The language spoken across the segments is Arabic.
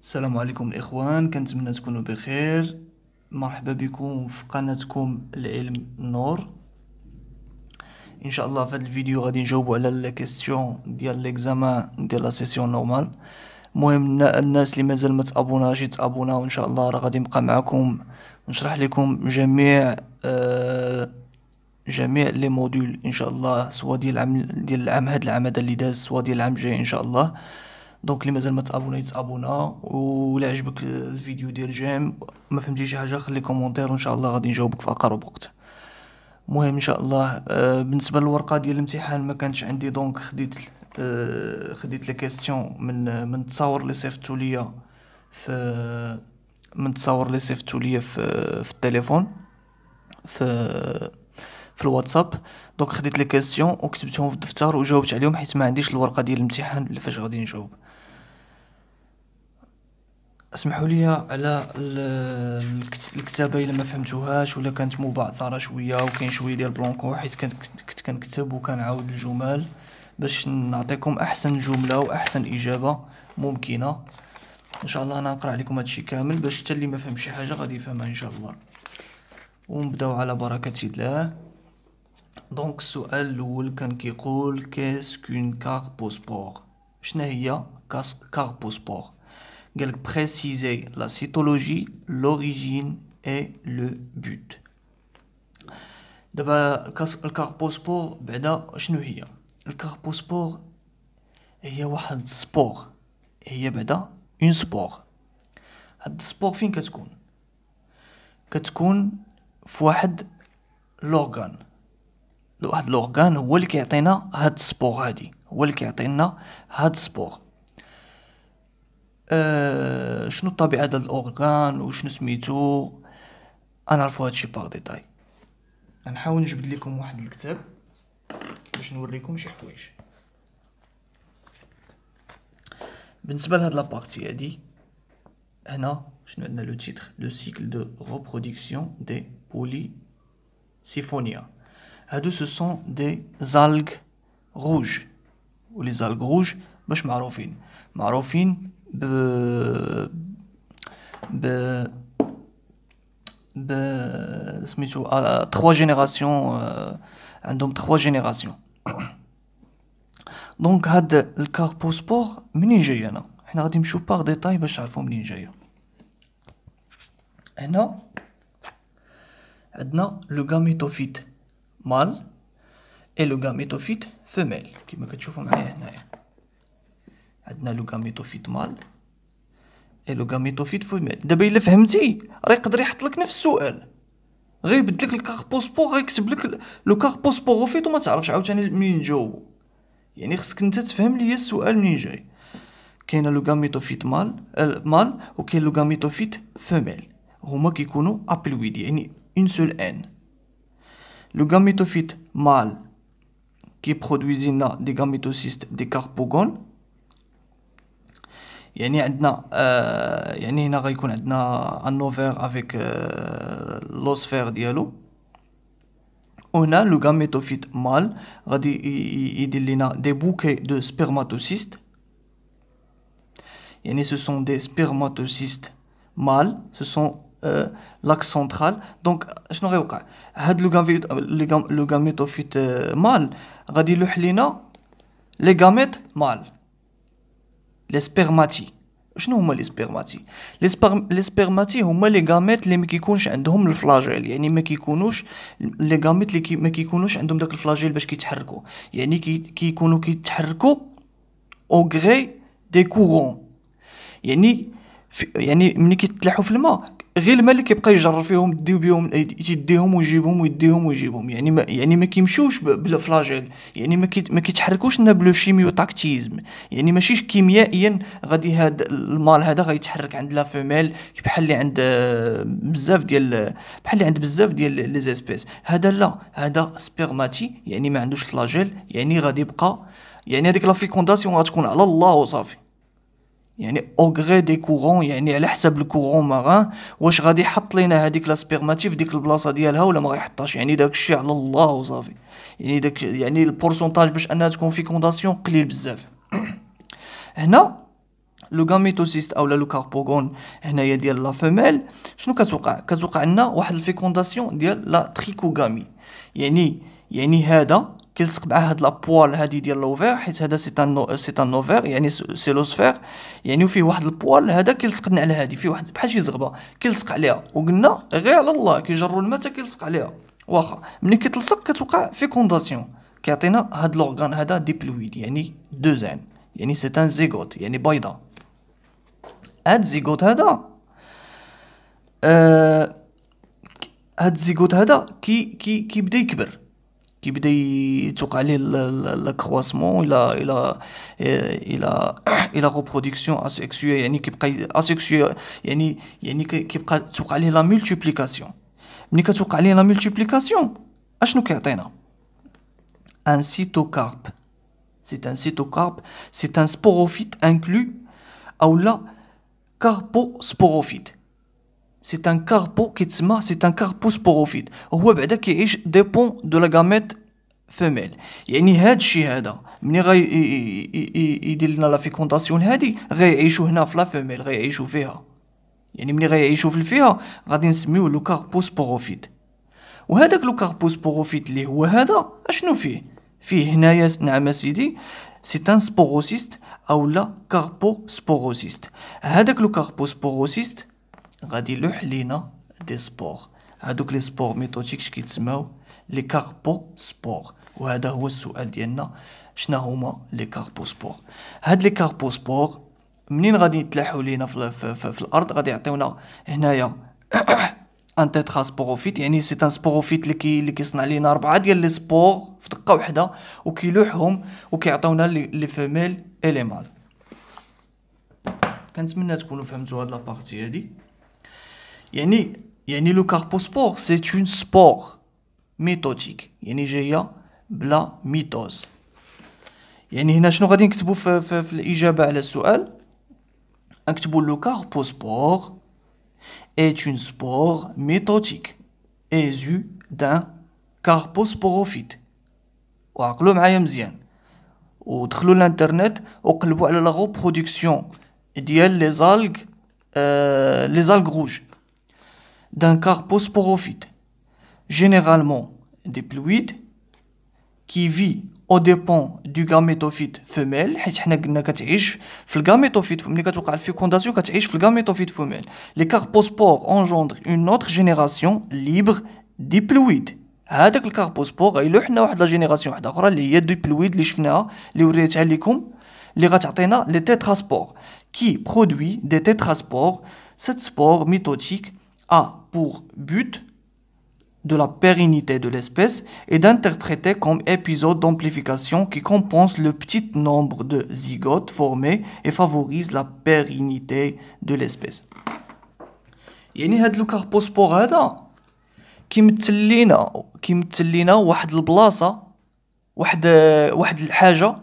السلام عليكم الإخوان، كنتمنى تكونوا بخير. مرحبا بكم في قناتكم العلم نور. ان شاء الله في هذا الفيديو غادي نجاوبوا على لا كيستيون ديال ليكزامان ديال لا سيسيون نورمال. المهم الناس اللي مازال ما تابوناش يتابونا، وان شاء الله راه غادي نبقى معكم ونشرح لكم جميع لي موديول ان شاء الله، سواء ديال العام هذا العام هذا اللي داز، سواء ديال العام الجاي ان شاء الله. دونك اللي مازال ما تابونا يتابونا، ولا عجبك الفيديو ديال جيم ما فهمتي شي حاجه خلي كومونتير وان شاء الله غادي نجاوبك في اقرب وقت. المهم ان شاء الله بالنسبه للورقه ديال الامتحان ما كانتش عندي، دونك خديت لي كيسيون من التصاور اللي صيفطتو ليا في في التليفون، في في الواتساب. دونك خديت لي كيسيون وكتبتهم في الدفتر وجاوبت عليهم، حيت ما عنديش الورقه ديال الامتحان اللي فاش غادي نجاوب. اسمحوا لي على الكتابه الا ما فهمتوهاش ولا كانت مبعثره شويه وكاين شويه ديال بلونكو، حيت كنت كنكتب وكنعاود الجمل باش نعطيكم احسن جمله واحسن اجابه ممكنه. ان شاء الله انا نقرا عليكم هادشي كامل باش حتى اللي ما فهم شي حاجه غادي يفهمها ان شاء الله. ونبداو على بركه الله. دونك السؤال الاول كان كيقول كون كار بوسبور. شنو هي كار بوسبور؟ قالك préciser la cytologie, l'origine et le but. دابا الكاربوسبور بعدا شنو هي؟ الكاربوسبور هي واحد سبور، هي بعدا اون سبور. هاد السبور فين كتكون في واحد لورغان. واحد لورغان هو اللي كيعطينا هاد السبور، هادي هو اللي كيعطينا هاد السبور. شنو طبيعة هاد الاورغان وشنو سميتو؟ غنعرفو هادشي باغ ديتاي. غنحاول نجبد لكم واحد الكتاب باش نوريكم شي حوايج. بالنسبه لهاد لابارتي هادي هنا شنو عندنا؟ لو تيتر لو سيكل دو ريبرودكسيون دي بوليسيفونيا. هادو سو سون دي زالغ روج، ولي زالغ روج باش معروفين ب ب سميتو 3 جينيراسيون، عندهم 3 جينيراسيون. دونك هاد الكاربوسبور منين جاي؟ حنا غادي نمشيو باغ ديتاي باش نعرفو منين جايه. هنا عندنا لو غاميتوفيت مال اي لو غاميتوفيت فيميل كيما كتشوفوا معايا هنايا. عندنا لو غاميتوفيت مال اي لو غاميتوفيت فيميل. دابا الا فهمتي راه يقدر يحط لك نفس السؤال، غير يبدل لك الكاربوسبور، غير يكتب لك لو كاربوسبور فيت وما تعرفش عاوتاني منين نجاوبو. يعني خصك انت تفهم لي السؤال منين جاي. كاين لو غاميتوفيت مال وكاين لو غاميتوفيت فيميل، هما كيكونوا ابلويد يعني اون سول ان. لو غاميتوفيت مال كي برودويزي لنا دي غاميتوسيست دي كاربوغون. يعني عندنا يعني هنا غيكون عندنا ان اوفر افيك لوسفير ديالو. وهنا لو غاميتوفيت مال غادي يدير لنا دي بوكي دو سبرماتوسيست. يعني ce sont des spermatocytes mâles, ce sont l'axe central. Donc شنو غيوقع؟ هاد لو غاميتوفيت مال غادي يلوح لينا لي غاميت مال، لي سبرماتي. شنو هما لي سبرماتي؟ لي سبرماتي هما لي غاميت اللي ما كيكونش عندهم الفلاجيل، يعني ما كيكونوش لي غاميت اللي ما كيكونوش عندهم داك الفلاجيل باش كيتحركوا، يعني كيكونوا كيتحركوا او غري دي كورون. يعني ملي كيتلاحوا في الماء غير الماء اللي كيبقى يجر فيهم، يديو بهم يديهم ويجيبهم ويديهم ويجيبهم، يعني ما كيمشيوش بلا فلاجيل، يعني ما كيتحركوش لنا بلو شيميو تاكتيزم. يعني ماشي كيميائيا غادي هاد المال هذا غيتحرك عند لا فيميل بحال اللي عند بزاف ديال لي زيسبيس. هذا لا، هذا سبرماتي يعني ما عندوش فلاجيل، يعني غادي يبقى، يعني هذيك لا فيكونداسيون غتكون على الله وصافي. يعني اوغري دي كورون، يعني على حساب الكورون ماران واش غادي يحط لينا هذيك لا سبيرماتي في ديك البلاصه ديالها ولا ما غيحطهاش. يعني داك الشيء على الله وصافي. يعني داك يعني البورسونتاج باش انها تكون فيكونداسيون قليل بزاف. هنا لو غاميتوسيست اولا لو كاربوغون هنايا ديال لا فيميل، شنو كتوقع لنا واحد الفيكونداسيون ديال لا تريكوغامي. يعني هذا كيلصق مع هاد لابوال هادي ديال لوفير، حيت هذا سي ان نوفير يعني سي لوسفير، يعني فيه واحد البوال هذا كيلصق لنا على هادي، فيه واحد بحال شي زغبه كيلصق عليها، وقلنا غير على الله كيجروا الماء حتى كيلصق عليها. واخا ملي كيتلصق كتوقع فيكونداسيون، كيعطينا هاد لورغان هذا ديبلويد يعني دوزان، يعني سي ان زيغوت يعني بيضه. هاد الزيغوت هذا هاد الزيغوت هذا كيبدا يكبر، كيبدا يتوقع عليه الكرواسمون الى ريبرودكسيون اسيكسويل، يعني كيبقى اسيكسويل يعني كيبقى توقع عليه لا مولتيبليكاسيون. ملي كتوقع عليه لا مولتيبليكاسيون اشنو كيعطينا؟ ان سيتوكارب. C'est un cytocarpe, c'est un sporophyte inclus ou la carposporophyte. C'est un carpo كيتسمى c'est un carposporophyte. هو بعدا كيعيش dépend de la gamète femelle. يعني هاد الشيء هذا ملي يدير لنا لا فيكونداسيون هادي غيعيشوا هنا في لا فيميل، غيعيشوا فيها. يعني ملي غيعيشوا فيها غادي نسميوه لو كاربوسبوروفيت. وهذاك لو كاربوسبوروفيت اللي هو هذا اشنو فيه هنايا نعم سيدي سي ان سبوروسيست او لا كاربوسبوروسيست. هذاك لو كاربوسبوروسيست غادي يلوح لينا دي سبور، هادوك لي سبور ميتوتيك كيتسماو لي كاربوسبور. وهذا هو السؤال ديالنا، شنو هما لي كاربوسبور؟ هاد لي كاربوسبور منين غادي يتلاحوا لينا في الارض غادي يعطيونا هنايا ان تيتراسبوروفيت، يعني سي ان سبوروفيت اللي كيصنع لينا 4 ديال لي سبور في دقه وحده وكيلوحهم وكيعطيونا لي فيميل اي لي مال. كنتمنى تكونوا فهمتوا هاد لابارتي هادي. يعني لو كاربوسبور سي اون سبور ميتوتيك، يعني جايه بلا ميتوز. يعني هنا شنو غادي نكتبوا في الاجابه على السؤال؟ نكتبوا لو كاربوسبور est une spore métotique issue d'un carposporophyte. وعقلوا معايا مزيان ودخلوا الانترنت وقلبوا على لا ريبرودكسيون ديال لي زالغ روج d'un carposporophyte généralement diploïde qui vit au dépend du gamétophyte femelle. حيت حنا قلنا كتعيش في الغاميتوفيت، ملي كتوقع الفيكونداسيون كتعيش في الغاميتوفيت فيميل. لي كاربوسبور انجوندر اون اوتر جينيراسيون ليبر ديبلويد. هذاك الكاربوسبور غيلوح لنا واحد لا جينيراسيون واحده اخرى اللي هي ديبلويد اللي شفناها اللي وريتها لكم، اللي غتعطينا لي تيتراسبور كي برودوي دي تيتراسبور. Cette spore métotique a pour but de la pérennité de l'espèce et d'interpréter comme épisode d'amplification qui compense le petit nombre de zygotes formés et favorise la pérennité de l'espèce. يعني هاد لو كاربوسبور هذا كيمثل لينا واحد البلاصه، واحد الحاجه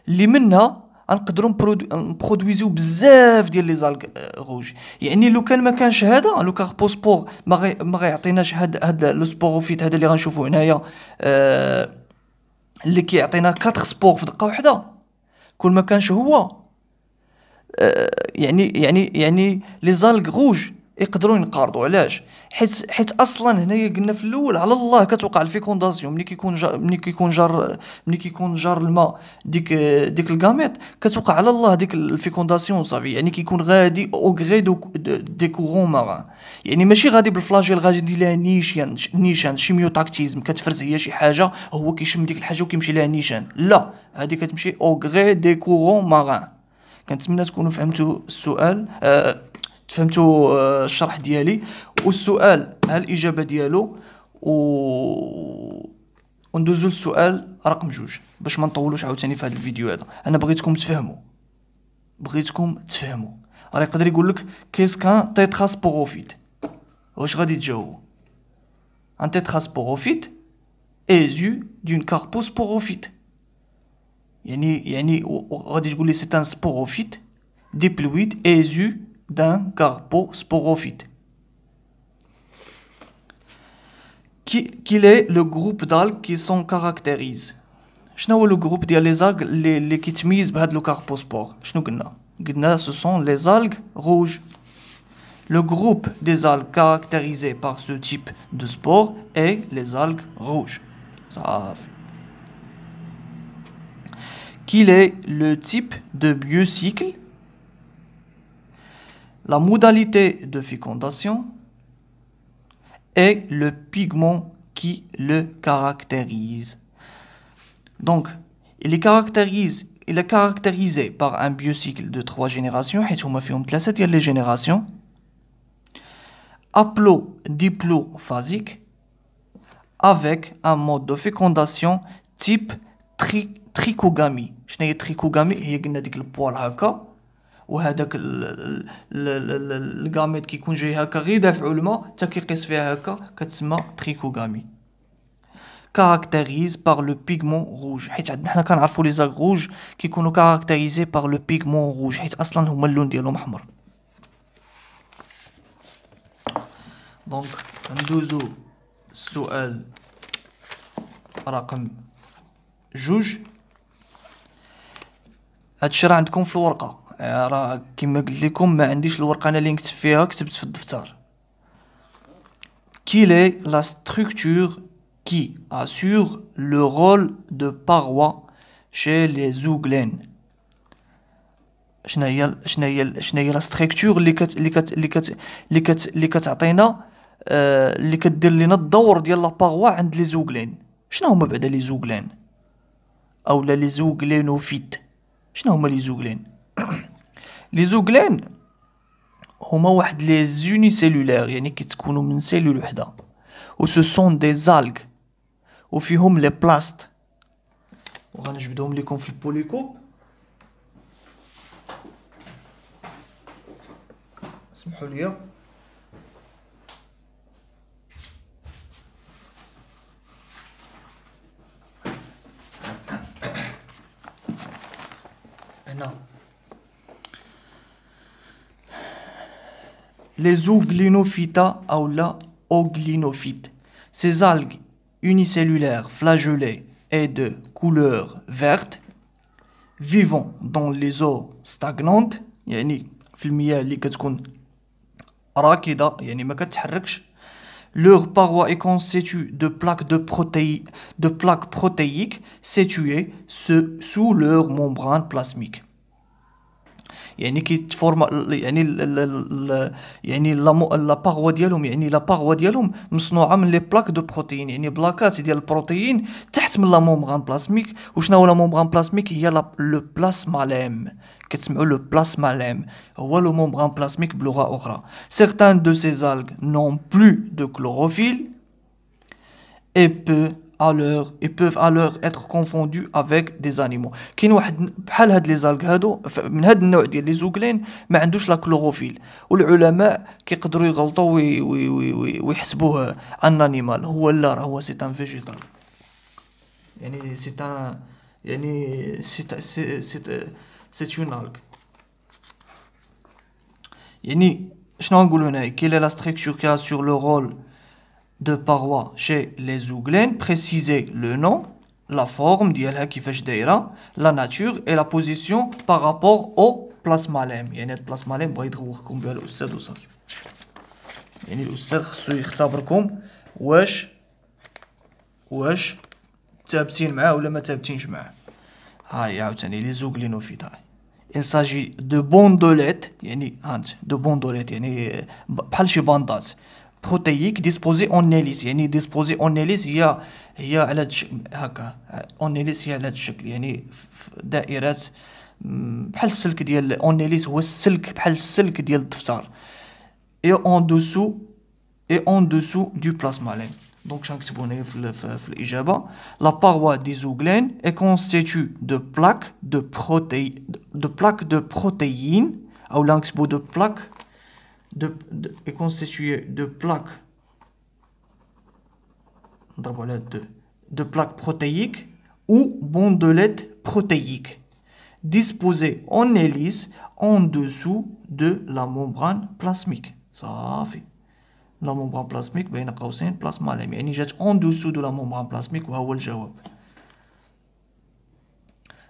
اللي منها نقدروا نبرودويزيو بزاف ديال لي زالغ روج. يعني لو كان ما كانش هذا لو كاربوسبور ما غيعطيناش هاد لو سبوروفيت هذا اللي غنشوفوه هنايا اللي كيعطينا 4 سبور في دقه واحده. كل ما كانش هو يعني لي زالغ روج يقدروا ينقرضوا. علاش؟ حيت اصلا هنايا قلنا في الاول على الله كتوقع الفيكونداسيون ملي كيكون جار الماء ديك الغاميت كتوقع على الله ديك الفيكونداسيون صافي. يعني كيكون غادي او غري دي كورون ماران، يعني ماشي غادي بالفلاجيل غادي يدير لها نيشان شيميوتاكتيزم كتفرز هي شي حاجه هو كيشم ديك الحاجه وكيمشي لها نيشان. لا، هذه كتمشي او غري دي كورون ماران. كنتمنى تكونوا فهمتوا السؤال، فهمتوا الشرح ديالي والسؤال ها الاجابه ديالو. وندوزو للسؤال رقم 2 باش ما نطولوش عاوتاني في هذا الفيديو هذا. انا بغيتكم تفهموا راه يقدر يقول لك كيس كان تيتراسبوروفيت، واش غادي تجاوبوا؟ ان تيتراسبوروفيت ايزو دون كاربوسبوروفيت، يعني غادي تقول لي سي ان سبوروفيت ديبلويد ايزو d'un carposporophyte. Quel est le groupe d'algues qui s'en caractérise؟ شنو هو لو جروب ديال لي زالغ اللي كيتميز بهاد لو كاربوسبور؟ شنو قلنا؟ Ce sont les algues rouges. Le groupe des algues caractérisé par ce type de spore est les algues rouges. Ça fait. Quel est le type de biocycle? La modalité de fécondation et le pigment qui le caractérise. Donc, il est caractérisé par un biocycle de 3 générations, حيث هما فيهم 3 ديال les générations. Haplo-diplophasique avec un mode de fécondation type trichogamie. شنو هي trichogamie؟ هي قلنا ديك البوال هكا وهذاك الغاميت كيكون جاي هكا غير دافعو الماء حتى كيقيس فيها هكا كتسمى trichogamie. Caractérise par le pigment rouge. حيت عندنا حنا كنعرفوا لي زاغ روج كيكونوا caractérisés par le pigment rouge حيت اصلا هما اللون ديالهم احمر. دونك ندوزو السؤال رقم 2. هادشي راه عندكم في الورقه، راه كما قلت لكم ما عنديش الورقه انا اللي نكتب فيها، كتبت في الدفتر. Quelle est la structure qui assure le rôle de paroi chez les zooglènes؟ شنو هي لا ستركتور اللي كتعطينا اللي كدير لنا الدور ديال لا باروا عند لي زوغلين؟ شنو هما بعدا لي زوغلين اولا لي زوغلينوفيت؟ شنو هما لي زوغلين؟ لي زوغلين هما واحد لي زوني سيلولير، يعني كيتكونوا من سيلول وحده، و سو سون دي زالغ وفيهم لي بلاست. وغنجبدهم لكم في البوليكوب. اسمحوا لي. هنا les zooglyphites ou la oglyphites. Ces algues unicellulaires flagellées et de couleur verte vivant dans les eaux stagnantes، يعني في المياه اللي كتكون راكدة يعني ما كتحركش. Leur paroi est constituée de plaques protéiques situées sous leur membrane plasmique. يعني كيتفورما يعني لا باغوا ديالهم، يعني لا باغوا ديالهم مصنوعه من لي بلاك دو بروتين، يعني بلاكات ديال البروتين تحت من لا ممبران بلاسميك. وشنو هو لا ممبران بلاسميك؟ هي لو بلاسماليم، كتسمعوا لو بلاسماليم هو لو ممبران بلاسميك بلغه اخرى. Certains de ces algues n'ont plus de chlorophylle et peuvent alors être confondus avec des animaux. كاين واحد بحال هاد لي زالغ هادو من هاد النوع ديال لي زوغلين ما عندوش لا كلوروفيل، والعلماء كيقدروا يغلطوا ويحسبوه ان انيمال. هو لا، راه هو سي ان فيجيتال، يعني سي ان يعني سي اون الغ. يعني شنو نقولوا هنايا؟ كي لا ستركتور كي sur le rôle de paroi chez les zooglènes, préciser le nom, la forme ديالها كيفاش دايره، la nature et la position par rapport au plasmalème. يعني هاد البلاسماليم بغا يدوخكم بها الاستاذ وصافي. يعني الاستاذ خصو يختبركم واش ثابتين معاه ولا ما ثابتينش معاه. هاي عاوتاني لي زوغلينوفيت. هاي il s'agit de bandolettes، يعني هانت دو بوندوليت يعني بحال شي باندات بروتييك ديسبوزي اون هيليس. يعني ديسبوزي اون هيليس هي على هاد الشكل هكا، اون هيليس هي على هاد الشكل، يعني دائرات بحال السلك ديال اون هيليس، هو السلك بحال السلك ديال الدفتر. اي اون دوسو دو بلاسمالين. دونك شنكتبو هنايا في الاجابه. لا باروا دي زوغلين est constituée de plaques de protéines او لا نكتبو de plaques est constituée de plaques نضربو على de plaques protéiques ou bandelettes protéiques disposées en hélice en dessous de la membrane plasmique. صافي. لا ممبران بلاسميك بين قوسين بلاسماليم، يعني جات اون دوسو دو لا ممبران بلاسميك، وها هو الجواب.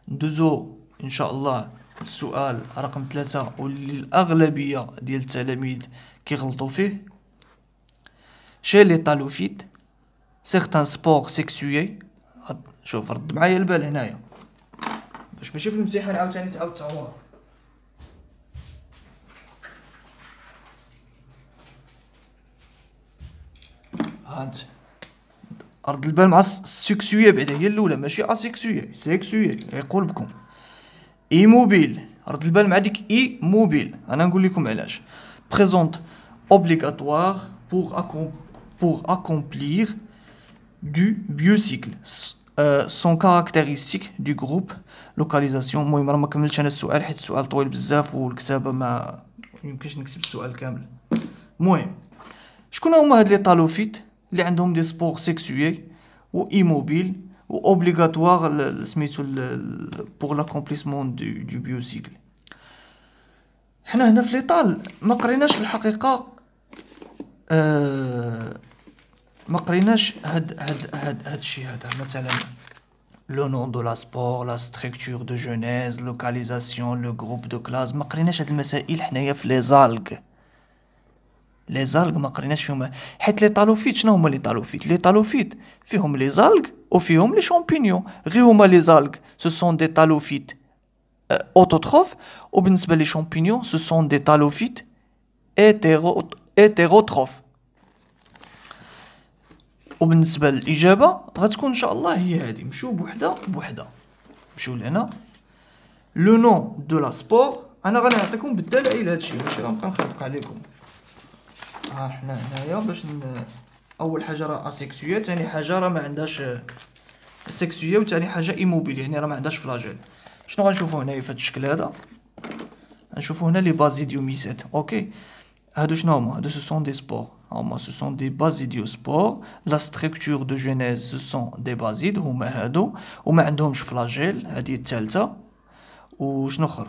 ندوزو ان شاء الله السؤال رقم 3 واللي الأغلبية ديال التلاميذ كيغلطوا فيه. شي لي طالوفيت سيغتان سبور سيكسويي. شوف رد معايا البال هنايا باش ماشي في الامتحان عاوتاني تعاود تعور. هانت رد البال مع السكسوية بعدا هي الاولى ماشي اسكسوية سيكسوية يقول بكم. ايموبيل رد البال مع ديك اي موبيل انا نقول لكم علاش. بريزونت اوبليغاتوار pour accomplir du biocycle son caractéristique du groupe localisation. المهم راه ما كملتش انا السؤال حيت السؤال طويل بزاف والكتابه ما يمكنش نكتب السؤال كامل. المهم شكون هما هاد لي طالوفيت اللي عندهم دي سبور سيكسويي و ايموبيل و اوبليغاتوار سميتو بور لاكومبليسمون دو بيوسيكل. حنا هنا في ليطال ما قريناش في الحقيقه ما قريناش هاد الشيء هذا مثلا لو نون دو لا سبور لا ستركتور دو جونيز لوكاليزاسيون لو جروب دو كلاس. ما قريناش هاد المسائل حنايا في لي زالغ. لي زالغ ما قريناش فيهم حيت لي طالوفيت. شنو هما لي طالوفيت؟ لي طالوفيت فيهم لي زالغ وفيهم لي شامبينيون. غير هما لي زالغ سو سون دي طالوفيت اوتوتروف وبالنسبه لي شامبينيون سو سون دي طالوفيت هيتيروتروف. وبالنسبه للاجابه غتكون ان شاء الله هي هذه. نمشيو بوحده بوحده. نمشيو لهنا لو نون دو لا سبور. انا غنعطيكم بالدلائل هذا الشيء ماشي غنبقى نخربق عليكم. حنا هنايا باش اول حاجه راه اسيكسويه ثاني حاجه راه ما عندهاش سيكسويه وثاني حاجه ايموبيل يعني راه ما عندهاش فلاجيل. شنو غنشوفوا هنايا في هذا الشكل هذا؟ غنشوفوا هنا لي بازيديوميسيت. اوكي هادو شنو هما؟ هادو سو سون دي سبور. هما سو سون دي بازيديوسبور. لا ستركتور دو جينيز سو سون دي بازيد هما هادو وما عندهمش فلاجيل. هادي الثالثه. وشنو اخر؟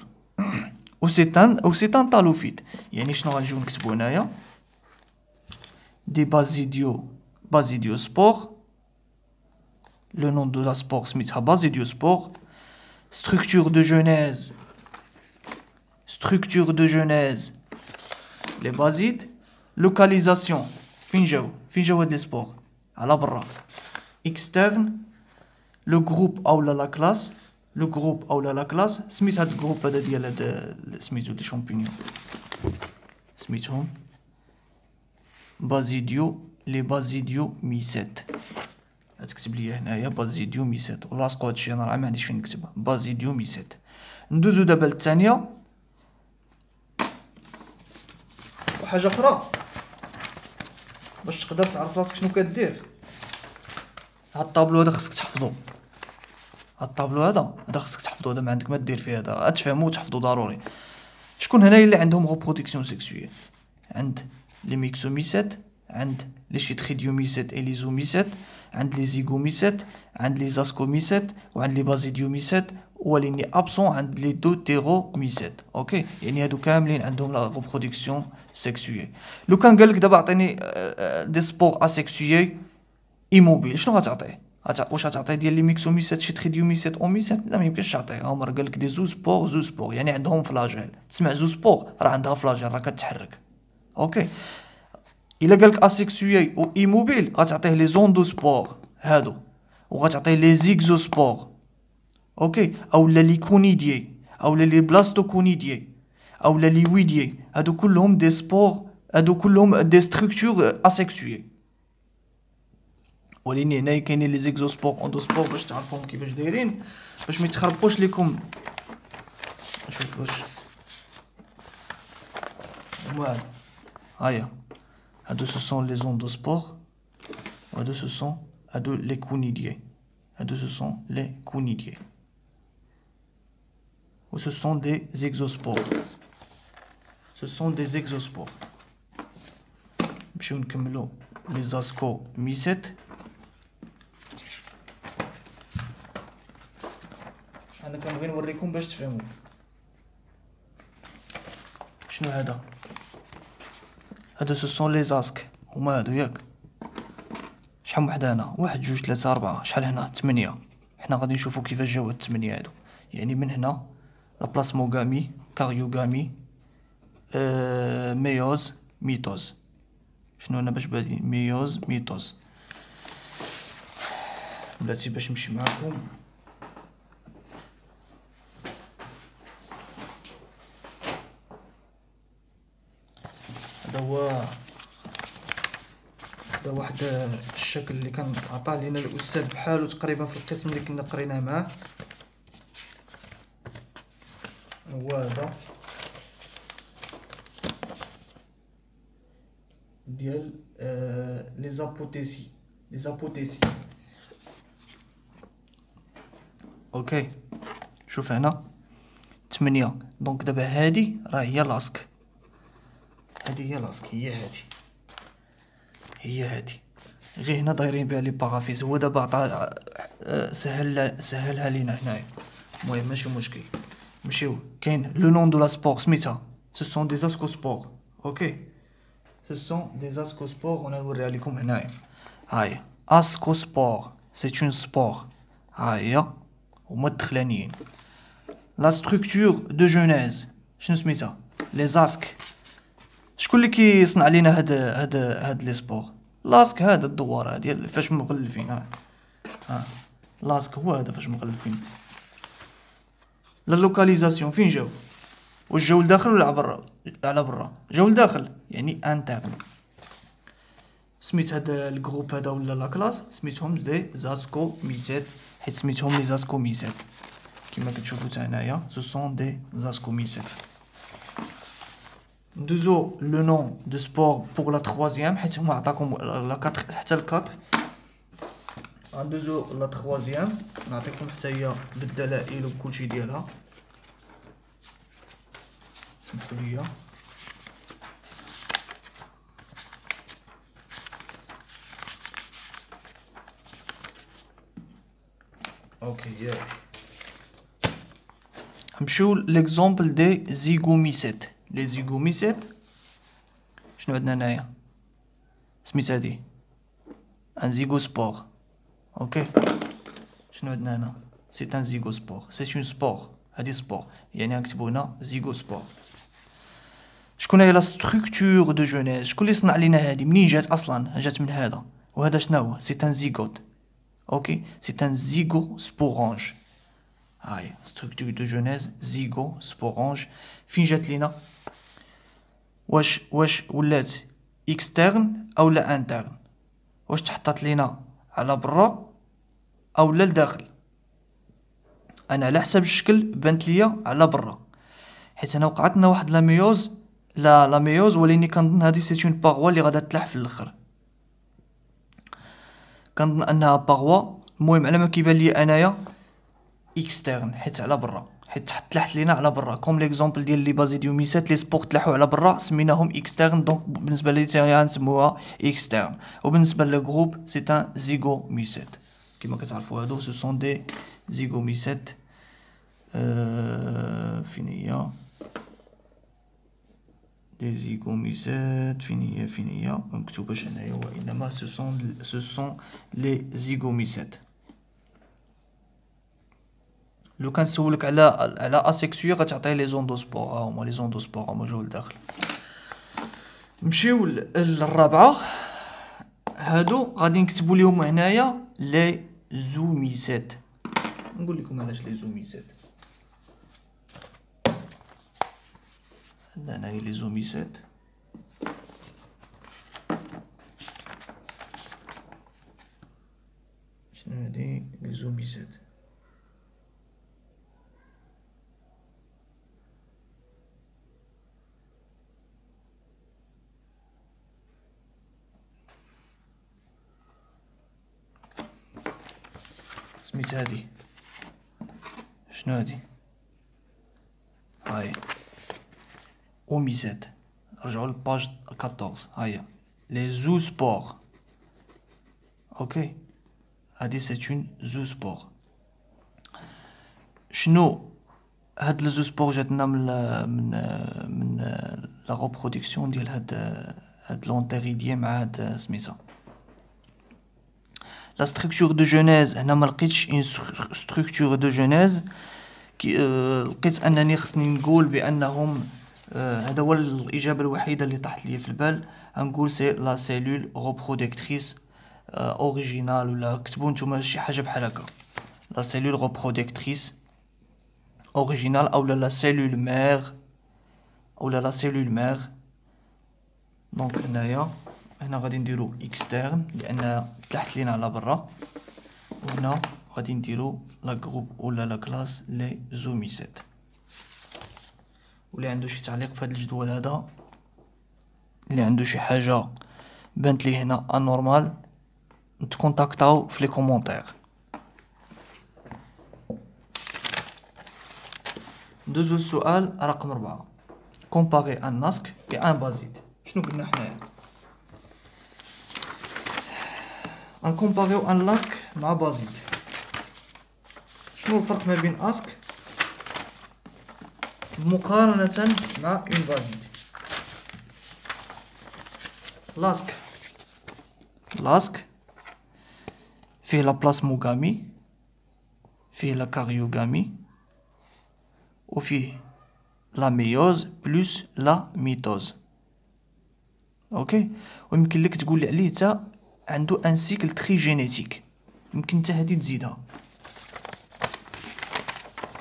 وسيتان طالوفيت. يعني شنو غنجيو نكتبو هنايا؟ دي بازيديوسبور. لو نون دو لا سبور سميتها بازيديوسبور. ستركتور دو جينيز لي بازيد. لوكاليزاسيون فين جاو هاد لي سبور؟ على برا. اكسترن لو جروب اولا لا كلاس. لو جروب اولا لا كلاس. سميت هاد الجروب هذا ديال هاد سميتو لي شامبينيون سميتهم لي بازيديو ميسيت. تكتب لي هنايا بازيديو ميسيت ولاصقو هادشي انا راه ما عنديش فين نكتب بازيديو ميسيت. ندوزو دابا للثانيه. وحاجه اخرى باش تقدر تعرف راسك شنو كدير. هاد الطابلو هذا خصك تحفظو. هاد الطابلو هذا خصك تحفظو. هذا ما عندك ما دير فيه. هذا تفهمو وتحفظو ضروري. شكون هنايا اللي عندهم ريبرودكسيون سيكسويل؟ عند لي ميكسوميسيت عند لي شيتريديوميسيت اي لي زوميسيت عند لي زيغوميسيت عند لي زاسكوميسيت وعند لي بازيديوميسيت وليني ابسون عند لي دوتيروميسيت. اوكي يعني هادو كاملين عندهم لا ريبرودكسيون سيكسويل. لو كان قالك دابا عطيني دي سبور اسيكسويي ايموبيل شنو غتعطيه؟ واش غتعطيه ديال لي ميكسوميسيت شيتريديوميسيت اوميسيت؟ لا ما يمكنش تعطيه. هما راه قالك دي زو سبور يعني عندهم فلاجيل. تسمع زو سبور راه عندها فلاجيل راه كتحرك. اوكي الا قالك اسيكسويي و ايموبيل غتعطيه لي زوندوسبور هادو وغتعطيه لي زيكزوسبور. اوكي اولا لي كونيديي اولا لي بلاستوكونيديي اولا لي ويديي. هادو كلهم دي سبور. هادو كلهم دي ستركتور اسيكسويي. ولكن هنايا كاينين لي زيكزوسبور اندوسبور باش تعرفوهم كيفاش دايرين باش ما يتخربقوش لكم. نشوف واش هما هايا هادو سو سون لي زوندوسبور وهادو سو سون هادو لي كونيديي. هادو سو سون لي كونيديي و سو سون دي زيكزوسبور. سو سون دي زيكزوسبور. نمشيو نكملو لي زاسكوميسيت. انا كنبغي نوريكم باش تفهموا شنو هذا. هادو سو سون لي زاسك هما هادو ياك. شحال من وحده هنا؟ 1 2 3 4. شحال هنا؟ 8. حنا غادي نشوفو كيفاش جاو هاد 8 هادو. يعني من هنا لا بلاسموغامي، كاريوغامي، ميوز، ميتوز. شنو انا باش بادي؟ ميوز، ميتوز. بلاتي باش نمشي معاكم. هذا واحد الشكل اللي كان عطاه لينا الاستاذ بحالو تقريبا في القسم اللي كنا قريناه معاه. هو هذا ديال لي زابوتيسي. اوكي، شوف هنا 8. دونك دابا هادي راه هي لاسك، هادي هي لاسك، هي هادي غير هنا دايرين بها لي باغافيس. هو دابا عطا سهلها لينا هنايا. المهم ماشي مشكل، نمشيو. كاين لو نون دو لا سبور سميتها سو سون دي اسكو سبور. اوكي، سو سون دي اسكو سبور. وانا نوريها لكم هنايا. هاهي اسكو سبور، سي اون سبور. هاهي هما الدخلانيين. لا ستركتور دو جونيز شنو سميتها؟ لي زاسك. شكون اللي كيصنع لينا هاد لي سبور؟ لاسك. هذا الدوار ديال فاش مغلفين. ها لاسك هو هذا فاش مغلفين. لا لوكاليزاسيون فين جاو؟ واش جاو لداخل ولا على برا؟ جاو لداخل يعني انترن. سميت هذا الجروب هذا ولا لا كلاس سميتهم لي زاسكو ميسات، حيت سميتهم لي زاسكو ميسات كما كتشوفوا حتى هنايا. سو سون دي زاسكو ميسات. ندوزو لو نون دو سبور بوغ لا تخوازيام، حيت هما عطاكم لا 4 حتى ل 4. غندوزو لا تخوازيام، نعطيكم حتى هي بالدلائل وكلشي ديالها. سمحوا لي. اوكي ياك نمشيو ليكزومبل دي زيغوميسيت. لي زيغوميسيت شنو عندنا هنايا؟ سميت هادي ان زيغوسبور. اوكي، شنو عندنا هنا؟ سي ان زيغوسبور، سي اون سبور. هادي سبور يعني غنكتبو هنا زيغوسبور. شكون هي لا ستركتور دو جونيز؟ شكون اللي صنع لينا هادي؟ منين جات اصلا؟ جات من هذا. وهذا شنو هو؟ سي ان زيغوت. اوكي، سي ان زيغو سبورانج. هاي ستركتور دو جونيز زيغو سبورانج. فين جات لينا؟ واش ولات اكسترن او لا انترن؟ واش تحطات لينا على برا او لا لداخل؟ انا على حسب الشكل بانت ليا على برا، حيت انا وقعت لنا واحد لا ميوز. لا ميوز، ولكن كنظن هادي سي اون باغوا اللي غادا تلاح في الاخر. كنظن انها باغوا. المهم على ما كيبان لي انايا اكسترن، حيت على برا، حيت تلاحت لينا على برا. كوم ليكزومبل ديال لي بازيديوميسات لي سبور تلاحوا على برا سميناهم اكسترن. دونك بالنسبه لي تاعي غنسموها اكسترن. وبالنسبه للجروب سي ان زيغوميسات. كما كتعرفوا هادو سو سون دي زيغوميسات. فين هي دي زيغوميسات؟ فين هي مكتوباش هنايا، وانما سو سون لي زيغوميسات. لو كان نسولك على اسيكسيو غتعطيه لي زوندوسبور. ها هما لي زوندوسبور هما جاو لداخل. نمشيو للرابعه. هادو غادي نكتبو ليهم هنايا لي زوميسات. نقول لكم علاش لي زوميسات. عندنا هنايا لي زوميسات. شنو هادي لي زوميسات؟ سميت هادي شنو هادي؟ هاي اوميسات. رجعوا للباج 14. هاهي لي زو سبور. اوكي، هادي سي اون زو سبور. شنو هاد لي زو سبور؟ جاتنا من لا ريبرودكسيون ديال هاد لونتيريديا مع هاد سميتها لا ستركتور دو جونيز. هنا ما لقيتش اون ستركتور دو جونيز لقيت انني خصني نقول بانهم هذا هو الاجابه الوحيده اللي طاحت لي في البال. غنقول سي لا سيلول ريبرودكتريس اوريجينال، ولا كتبوا نتوما شي حاجه بحال هكا، لا سيلول ريبرودكتريس اوريجينال، او لا سيلول مير، او لا سيلول مير. دونك هنا غادي نديرو اكسترن لان تحت لينا على برا، وهنا غادي نديرو لا جروب ولا لا كلاس لي زوميسيت. واللي عنده شي تعليق في هذا الجدول هذا، اللي عنده شي حاجه بانت لي هنا انورمال، نتكونتاكتاو في لي كومونتير. ندوزو السؤال رقم 4. كومباري ان ناسك اي ان بازيد. شنو قلنا حنايا؟ غنكومباريو ان لاسك مع بازيد. شنو الفرق ما بين اسك مقارنة مع اون بازيد؟ لاسك فيه لا بلاسموغامي، فيه لا كاريوغامي، وفيه لا ميوز بلس لا ميتوز. اوكي، ويمكن لك تقول لي عليه تا عنده ان سيكل تري جينيتيك، يمكن تا هادي تزيدها،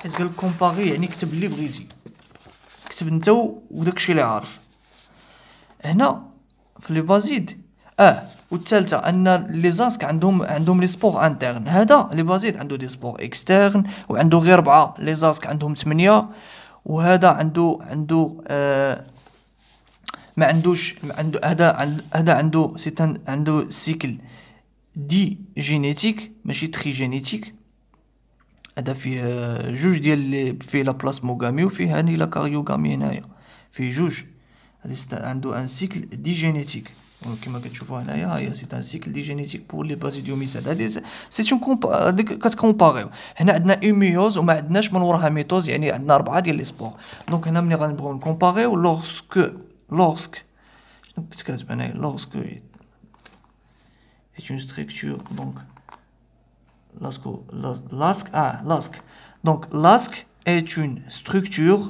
حيت قال كومباري يعني كتب اللي بغيتي، كتب انت وداكشي اللي عارف. هنا في لي بازيد والثالثه ان لي زاسك عندهم لي سبور انترن. هذا لي بازيد عنده دي سبور اكسترن، وعنده غير 4. لي زاسك عندهم 8، وهذا عنده ما عندوش. هذا عنده سيكل دي جينيتيك ماشي تري جينيتيك. هذا فيه جوج ديال فيه لا بلاسموغامي، وفيه هاني لا كاريوغامي. هنايا فيه جوج. هذا عنده ان سيكل دي جينيتيك، كما كتشوفوا هنايا. ها هي سي ان سيكل دي جينيتيك بور لي بازيديوميسيد. هادي سي اون كتكومباريو. هنا عندنا اون ميوز وما عندناش من وراها ميتوز، يعني عندنا 4 ديال لي سبور. دونك هنا ملي غنبغيو نكومباريو لورسك شنو كنت كاتب هنايا؟ لورسك est une structure. Donc LASK est une structure.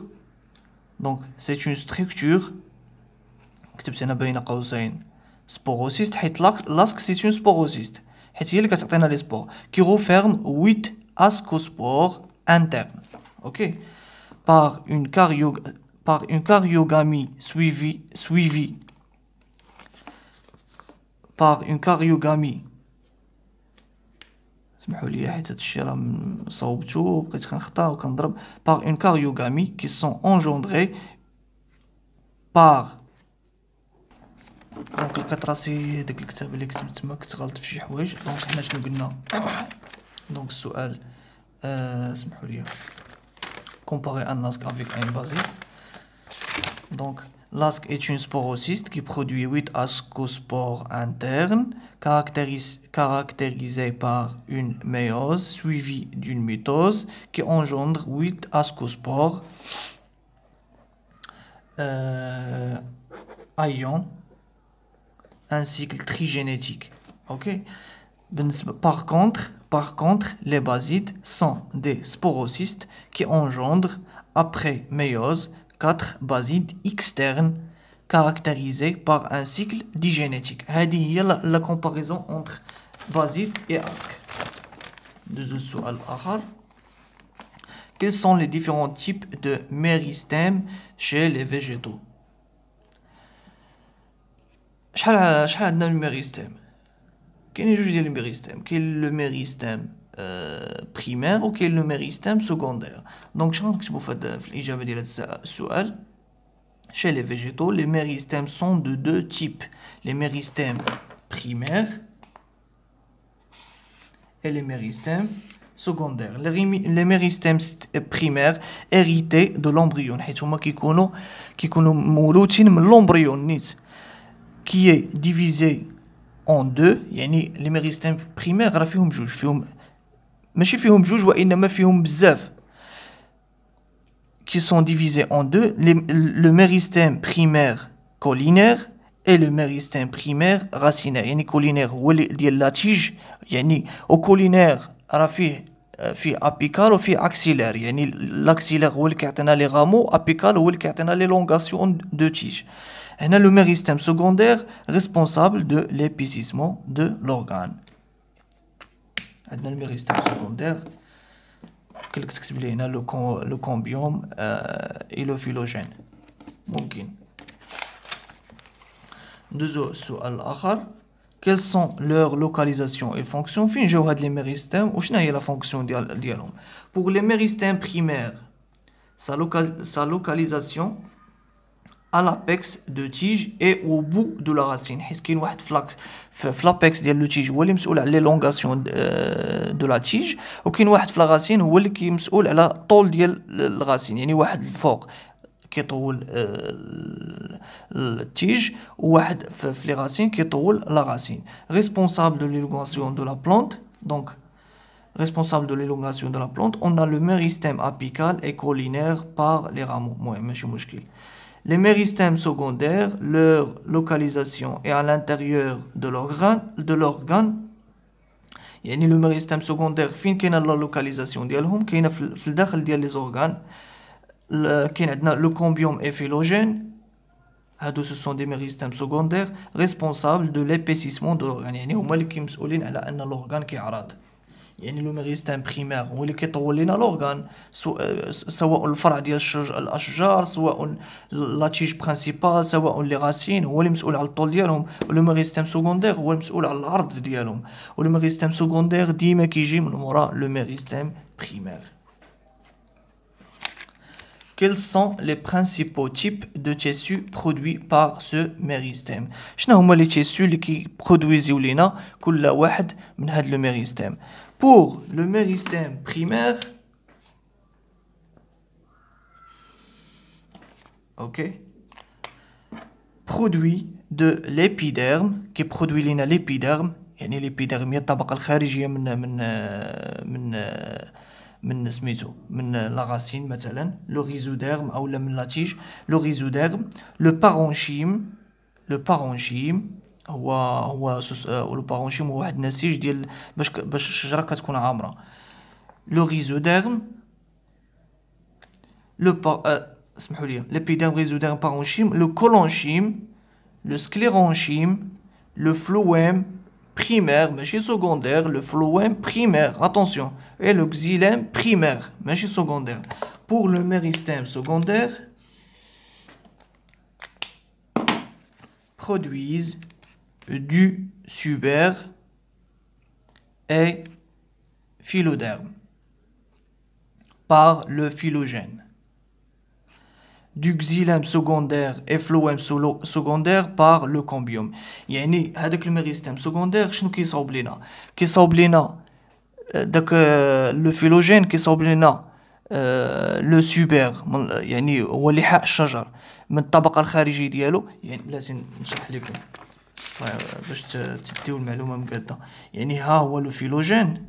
Donc c'est une structure. كتبت هنا بين قوسين سبوروسيست، حيت لاسك سي اون سبوروسيست، حيت هي اللي كتعطينا لي سبور كي غوفيرم 8 اسكوسبور انترن. اوكي، par une cariogamie suivie par une cariogamie. اسمحوا لي حيت هادشي راه صوبتو وبقيت كنخطا وكنضرب. par une cariogamie qui sont engendrées par. دونك لقيت راسي داك الكتاب اللي كتبت تما كنت غلط في شي حوايج. دونك حنا شنو قلنا؟ دونك السؤال اسمحوا لي comparer un asque avec un baside. Donc l'asque est une sporocyste qui produit 8 ascospores internes caractérisés par une méiose suivie d'une mitose qui engendre 8 ascospores ayant un cycle trigénétique. Ok. Par contre, les basides sont des sporocystes qui engendrent après méiose 4 basides externes caractérisés par un cycle digénétique. هذه هي la comparaison entre baside et asque. Deuxième سؤال آخر. Quels sont les différents types de méristèmes chez les végétaux? شحال عندنا الميريستيم؟ كاينين جوج ديال الميريستيم، كاين لو ميريستيم بريمير وكاين لو ميريستيم سكوندير. دونك شنو نكتبوا في الاجابه ديال هذا السؤال؟ chez les végétaux les méristèmes sont de deux types, les méristèmes primaires et les méristèmes secondaires. Les méristèmes primaires hérités de l'embryon حيت هما كيكونوا مولودين من l'embryon نيت qui est divisé en deux. يعني les méristèmes primaires راه فيهم جوج، ماشي فيهم جوج وإنما فيهم بزاف qui sont divisés en deux, le méristème primaire collinaire et le méristème primaire racinaire. يعني collinaire هو ديال لا تيج، يعني au collinaire راه فيه في ابيكال وفي اكسيلار. يعني لاكسيلار هو اللي كيعطينا لي غامو، ابيكال هو اللي كيعطينا لي لونغاسيون دو تيج. هنا لو ميريستيم سكوندير ريسبونسابل دو ليبيسيسمون دو لورغان. عندنا الميريستيم سكوندير كلك تكتب لي هنا لو كومبيوم اي لو فيلوجين. ممكن ندوزو السؤال الاخر. Quelles sont leurs localisations et fonctions? فين جاو هاد لي ميريستيم وشنا هي لا فونكسيون ديالهم؟ Pour les méristèmes primaires, sa localisation à l'apex de tige et au bout de la racine. حيت كاين واحد في l'apex ديال لو تيج هو اللي مسؤول على لي لونغاسيون دو لا تيج، وكاين واحد في لا راسين هو اللي مسؤول على الطول ديال الراسين. يعني واحد الفوق كيطول التيج وواحد في لي راسين كيطول لا راسين. Responsable de l'élongation de la plante. Donc responsable de l'élongation de la plante, on a le méristème apical et caulinaire par les rameaux. Ouais, ماشي مشكل. Les méristèmes secondaires, leur localisation est à l'intérieur de l'organe. يعني le méristème secondaire فين كاينه لا لوكاليزاسيون ديالهم؟ كاينه في الداخل ديال لي زورغان. كاين عندنا لو كومبيوم اي فيلوجين. هادو سو سون دي ميريستيم سكوندير ريسبونسابل دو ليبيسيسمون دو لورغان. يعني هما اللي كيمسؤولين على ان لورغان كيعرض. يعني لو ميريستيم بريمير هو اللي كيطول لينا لورغان، سواء الفرع ديال الاشجار، سواء لا تيج برينسيبال، سواء لي راسين، هو اللي مسؤول على الطول ديالهم. ولو ميريستيم سكوندير هو المسؤول على العرض ديالهم. ولو ميريستيم سكوندير ديما كيجي من وراء لو ميريستيم بريمير. Quels sont les principaux types de tissus produits par ce méristème? شنو هما لي تيسو اللي كيبرودويزيو لينا كل واحد من هاد لو ميريستيم؟ Pour le méristème primaire, ok, produit de l'épiderme, qui produit لنا l'épiderme. يعني l'épiderme هي الطبقة الخارجية من سميتو من لا راسين مثلا، لو ريزوديرم او من لا تيج. لو ريزوديرم، لو بارونشيم هو لو بارونشيم هو واحد النسيج ديال باش الشجره كتكون عامره. لو ريزوديرم، اسمحوا لي، ليبيديرم، ريزوديرم، بارونشيم، لو كولونشيم، لو سكليرونشيم، لو فلويم primaire, ماشي secondaire, le phloème primaire, attention, et le xylème primaire, ماشي secondaire. Pour le méristème secondaire, produisent du suaire et phylloderme par le phylogène. Du xylème secondaire et phloème secondaire par le cambium. يعني هذاك الميريستيم secondaire شنو كيصاوب لينا؟ كيصاوب لينا داك لو فيلوجين، كيصاوب لينا لو سوبير، يعني هو لحاء الشجر من الطبقة الخارجية ديالو. يعني بلاتي نشرح لكم باش تديو المعلومة مقادة. يعني ها هو لو فيلوجين،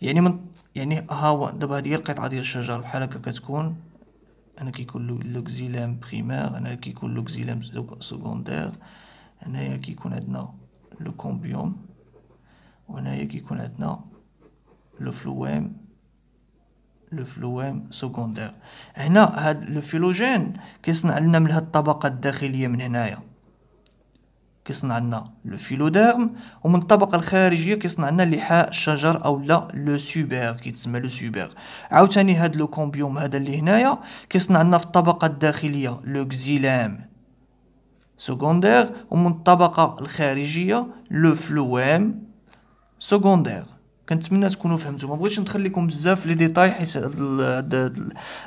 يعني ها هو دابا هادي هي القطعة ديال الشجر بحال هكا كتكون. هنا كيكون لو xylème primaire، هنا كيكون لو xylème secondaire، هنايا كيكون عندنا لو كومبيوم، وهنايا كيكون عندنا لو فلويم secondaire. هنا هاد لو فيلوجين كيصنع لنا من هاد الطبقة الداخلية من هنايا كيصنع لنا لو فيلوديرم، ومن الطبقة الخارجية كيصنع لنا لحاء الشجر او لا لو سوبير، كيتسمى لو سوبير. عاوتاني هاد لو كومبيوم هذا اللي هنايا كيصنع لنا في الطبقة الداخلية لو xylème secondaire، ومن الطبقة الخارجية لو فلويم secondaire. كنتمنى تكونوا فهمتوا، ما بغيتش ندخل لكم بزاف لي ديتاي حيت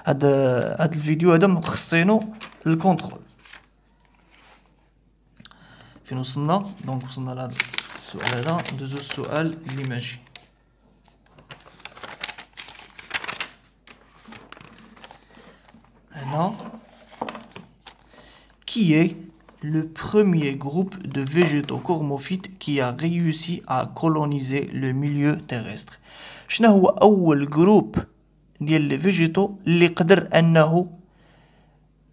هاد الفيديو هذا مخصينو للكونترول. فين وصلنا؟ دونك وصلنا لهذا السؤال هذا. ندوزو السؤال اللي ماشي. هنا qui est le premier groupe de végétaux cormophytes qui a réussi à coloniser le milieu terrestre. شنو هو اول جروب ديال لي فيجيتو اللي قدر انه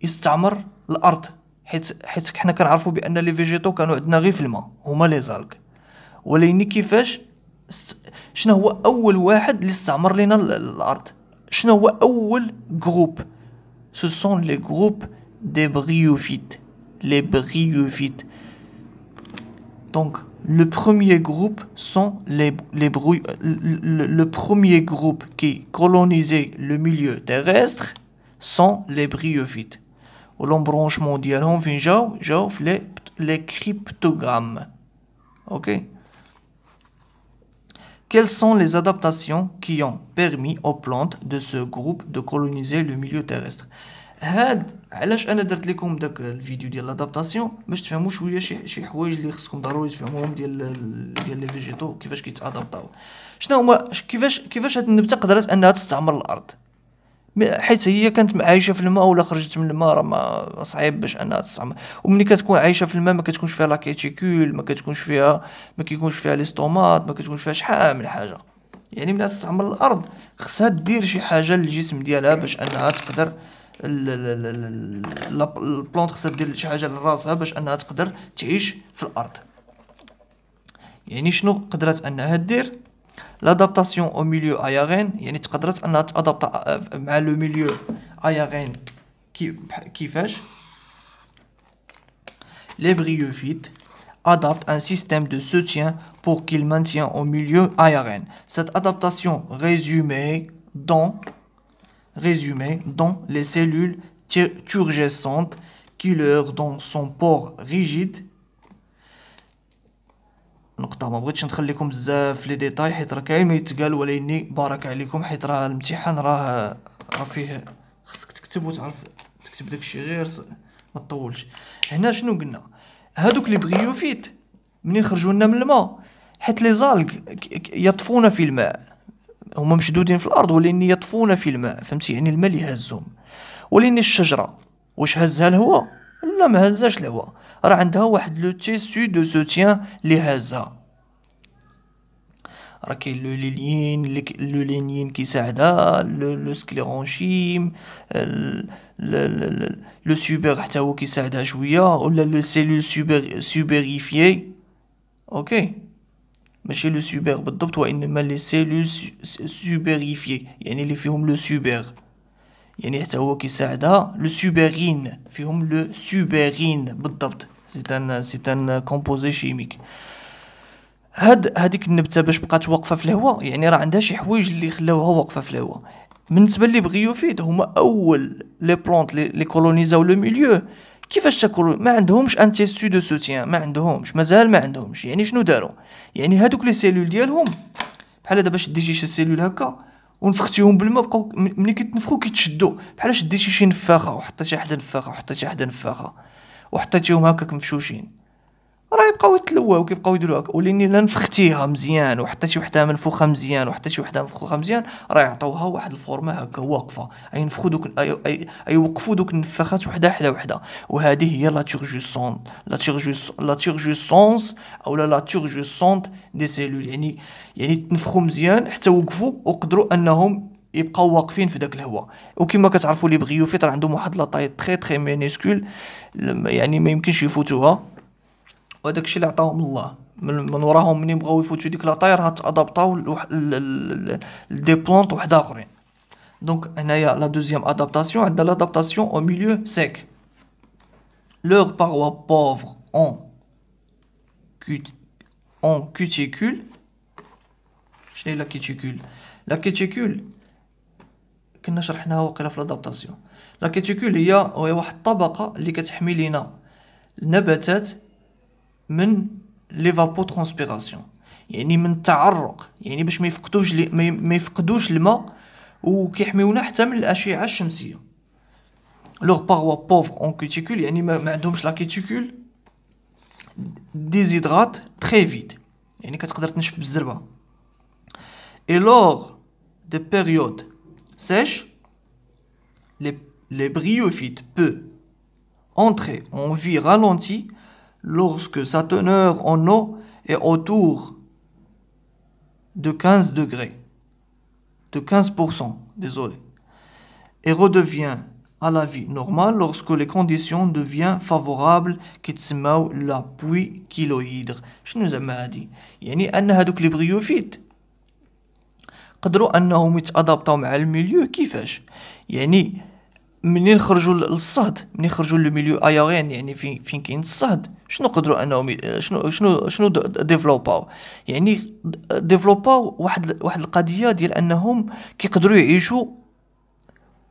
يستعمر الارض؟ حيت حنا كنعرفوا بان لي فيجيتو كانوا عندنا غير في الماء، هما لي زالك. ولكن كيفاش شنو هو اول واحد اللي استعمر لنا الارض؟ شنو هو اول جروب؟ ce sont les groupes des bryophytes. Les bryophytes. Donc, le premier groupe sont le premier groupe qui colonisait le milieu terrestre sont les bryophytes. والembranchement ديالهم فين جاو في les cryptogrammes. Ok. Quelles sont les adaptations qui ont permis aux plantes de ce groupe de coloniser le milieu terrestre? هاد علاش انا درت لكم داك الفيديو ديال لادابتاسيون باش تفهموا شويه شي حوايج اللي خصكم ضروري تفهموهم ديال لي فيجيتو كيفاش كيتادابطاو. شنو هما كيفاش هاد النبته قدرت انها تستعمر الارض؟ حيت هي كانت عايشه في الماء ولا خرجت من الماء راه ما صعيب باش انها تستعمر. وملي كتكون عايشه في الماء ما كتكونش فيها لا كيتيكول، ما كيكونش فيها لي ستومات، ما كتكونش فيها شحال من حاجه. يعني ملي تستعمر الارض خصها دير شي حاجه للجسم ديالها باش انها تقدر البلونت خصها دير شي حاجه لراسها باش انها تقدر تعيش في الارض. يعني شنو قدرت انها دير؟ l'adaptation au milieu aérien يعني تقدرت انها تادابتا مع لو ميليو aérien كيفاش les bryophytes adaptent un système de soutien pour qu'il maintienne au milieu aérien. Cette adaptation résumée dans les cellules turgescentes qui leur donnent son port rigide. نقطة ما بغيتش ندخل لكم بزاف في لي ديتاي حيت راه كاين ما يتقال، ولكني بارك عليكم حيت راه الامتحان راه فيه خصك تكتب وتعرف تكتب داكشي غير ما تطولش. هنا شنو قلنا؟ هادوك لي بغيوفيت منين خرجوا لنا من الماء، حيت لي زالغ يطفون في الماء، هما مشدودين في الارض ولكن يطفون في الماء، فهمتي؟ يعني الماء اللي هزهم. ولكن الشجره واش هزها الهواء؟ لا ما هزاش الهواء، راه عندها واحد لو تيسو دو سوتيان اللي هازها. راه كاين لو لينين كيساعدها، لو سكليرونشيم، لو سوبر حتى هو كيساعدها شويه، ولا لو سيلول سوبريفيي. اوكي ماشي لو سوبر بالضبط، وانما لي سيلول سوبريفيي يعني اللي فيهم لو سوبر، يعني حتى هو كيساعدها. لو سوبرين فيهم لو سوبرين بالضبط، سي ان كومبوزي شيميك. هذيك النبته باش بقات واقفه في الهواء يعني راه عندها شي حوايج اللي خلاوها واقفه في الهواء. بالنسبه لي بغيوفيت هما اول لي بلونط لي كولونيزاو لو ميليو. كيفاش تاكل؟ ما عندهمش ان تيسو دو سوتيان، ما عندهمش، مازال ما عندهمش. يعني شنو داروا؟ يعني هذوك لي سيلول ديالهم بحال دابا شديتي شي سيلول هكا ونفختيهم بالماء، بقاو ملي كيتنفخوا كيتشدوا بحال شديتي شي نفاخه وحطيتي حدا نفاخه وحطيتي حدا نفاخه وحطيتيهم هكاك مفشوشين، راه يبقاو يتلواو كيبقاو يديروا هكا. ولكن الا نفختيها مزيان وحطيتي وحده منفوخه مزيان وحطيتي وحده منفوخه مزيان راه يعطيوها واحد الفورمه هكا واقفه، اي ينفخوا دوك يوقفوا دوك النفاخات وحده حدا وحده. وهذه هي لا تيرجيسونس او لا تيرجيسونت دي سيلول، يعني تنفخوا مزيان حتى وقفوا وقدروا انهم يبقاو واقفين في داك الهواء. وكما كتعرفوا لي بغيوفيت راه عندهم واحد لا طاي تري مينيسكول، يعني ما يمكنش يفوتوها، وهداك الشيء اللي عطاهم الله من وراهم. منين بغاو يفوتوا ديك لاطاير هتادابطاو دي بلونط واحد اخرين. دونك هنايا لا دوزيام ادابتاسيون عندنا لادابتاسيون او ميليو سيك. leurs parois pauvres en cuticule. شنو هي لا كيتيكول؟ لا كيتيكول كنا شرحناها وقيلا في لادابتاسيون. لا كيتيكول هي واحد الطبقه اللي كتحمي لينا النباتات من ليفابوترانسبيراسيون، يعني من التعرق، يعني باش ما يفقدوش الماء، وكيحميونا حتى من الاشعه الشمسيه. لوغ باروا بوفر اون كوتيكول يعني ما عندهمش لا كيتيكول ديزيدرات تري فيت، يعني كتقدر تنشف بالزربه. اي لوغ دي بيريود سيش les bryophytes peut entrer en vie ralentie lorsque sa teneur en eau est autour de 15 degrés, de 15%, désolé, et redevient à la vie normale lorsque les conditions deviennent favorables كيتسماو l'appui kilohydre. شنو زعما هادي؟ يعني ان هادوك لي بريوفيت قدروا انهم يتادابطاو مع الميليو. كيفاش؟ يعني منين خرجوا للصهد، منين خرجوا للميليو ايارين، يعني فين كاين الصهد، شنو قدروا انهم شنو ديفلوباو؟ يعني ديفلوباو واحد القضيه ديال انهم كيقدروا يعيشوا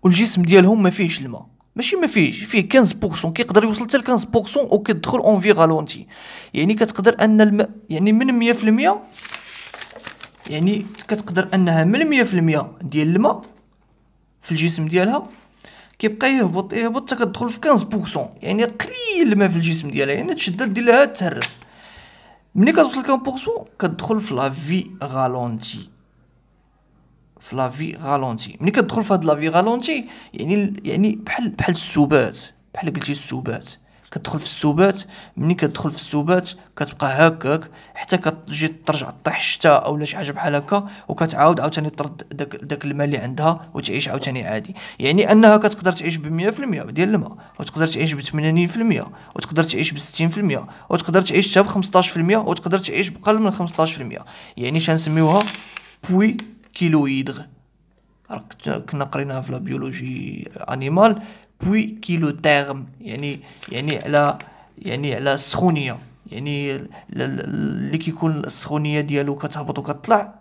والجسم ديالهم ما فيهش الماء. ماشي ما فيهش، فيه 15%، كيقدر يوصل حتى ل 15% وكيدخل اون في غالونتي. يعني كتقدر ان الماء يعني من 100%، يعني كتقدر انها من 100% ديال الماء في الجسم ديالها كيبقى يهبط يهبط حتى كتدخل في 15%. يعني قليل الماء في الجسم ديالها، يعني تشدد دير لها تهرس. ملي كتوصل 15% كتدخل في لا في غالونتي. في لا في غالونتي ملي كتدخل في هاد لا في غالونتي يعني بحال السبات، بحال قلتي السبات، كتدخل في السبات. ملي كتدخل في السبات كتبقى هكاك حتى كتجي ترجع طيح الشتاء اولا شي حاجه بحال هكا، وكتعاود عاوتاني ترد داك الماء اللي عندها وتعيش عاوتاني عادي. يعني انها كتقدر تعيش ب 100% ديال الماء، وتقدر تعيش ب 80%، وتقدر تعيش ب 60%، وتقدر تعيش حتى ب 15%، وتقدر تعيش بقل من 15%. يعني شنسميوها بوي كيلويدغ. كنا قريناها في لا بيولوجي انيمال. بوي كيلو تيرم يعني على السخونيه، يعني اللي كيكون السخونيه ديالو كتهبط وكتطلع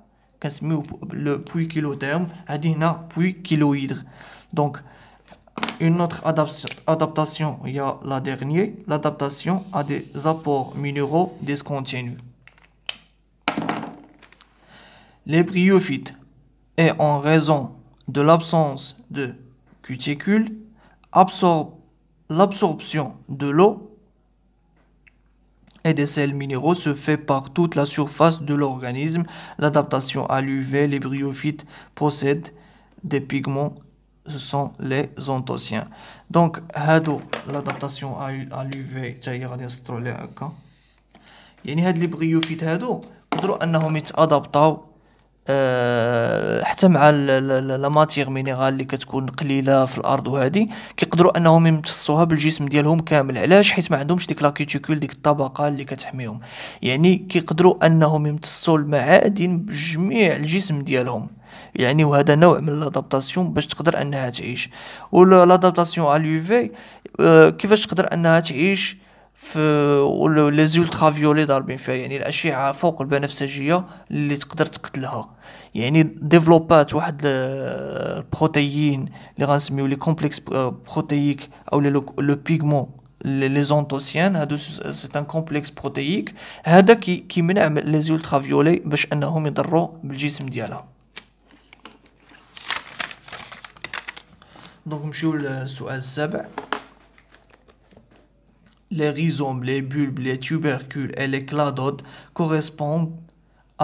كنسميوه لو بوي كيلو تيرم. هادي هنا بوي كيلويدغ. دونك une autre adaptation, il y a la dernière, l'adaptation à des apports minéraux discontinus. Les bryophytes, et en raison de l'absence de cuticules, l'absorption de l'eau et des sels minéraux se fait par toute la surface de l'organisme. L'adaptation à l'UV, les bryophytes possèdent des pigments, ce sont les anthocyains. Donc, l'adaptation à l'UV, يعني هاد لي بغيوفيت هادو قدروا انهم يتادابطاو حتى مع لا ماتيغ مينيرال اللي كتكون قليله في الارض، وهذه كيقدروا انهم يمتصوها بالجسم ديالهم كامل. علاش؟ حيت ما عندهمش ديك لا كيتيكول، ديك الطبقه اللي كتحميهم. يعني كيقدروا انهم يمتصوا المعادن بجميع الجسم ديالهم. يعني وهذا نوع من الادابتاسيون باش تقدر انها تعيش. والادابتاسيون على اليو في كيفاش تقدر انها تعيش في لي زولترا فيولي ضاربين فيها، يعني الاشعه فوق البنفسجيه اللي تقدر تقتلها. يعني ديفلوبات واحد البروتيين اللي غنسميو لي كومبلكس بروتييك او لو بيغمون لي زونتوسيان. هادو سي ان كومبلكس بروتييك، هذا كيمنع لي زولترا فيولي باش انهم يضروا بالجسم ديالها. دونك نمشيو للسؤال السابع. Les rhizomes, les bulbes, les tubercules et les cladodes correspondent